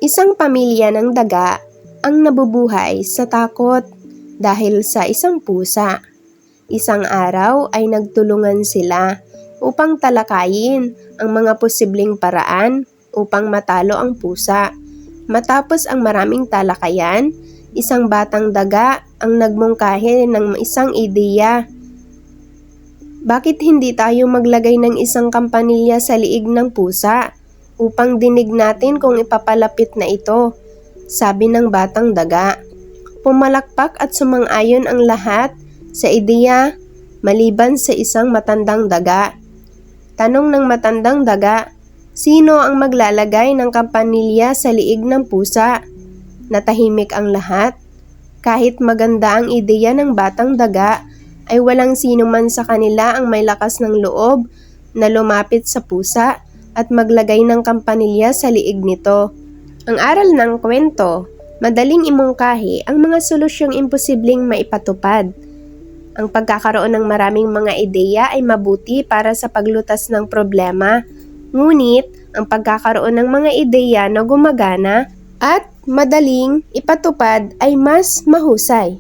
Isang pamilya ng daga ang nabubuhay sa takot dahil sa isang pusa. Isang araw ay nagtulungan sila upang talakayin ang mga posibleng paraan upang matalo ang pusa. Matapos ang maraming talakayan, isang batang daga ang nagmungkahi ng isang ideya. Bakit hindi tayo maglagay ng isang kampanilya sa liig ng pusa upang dinig natin kung ipapalapit na ito? Sabi ng batang daga. Pumalakpak at sumang-ayon ang lahat sa ideya maliban sa isang matandang daga. Tanong ng matandang daga, sino ang maglalagay ng kampanilya sa liig ng pusa? Natahimik ang lahat. Kahit maganda ang ideya ng batang daga, ay walang sino man sa kanila ang may lakas ng loob na lumapit sa pusa at maglagay ng kampanilya sa liig nito. Ang aral ng kwento, madaling imungkahi ang mga solusyong imposibleng maipatupad. Ang pagkakaroon ng maraming mga ideya ay mabuti para sa paglutas ng problema, ngunit ang pagkakaroon ng mga ideya na gumagana at madaling ipatupad ay mas mahusay.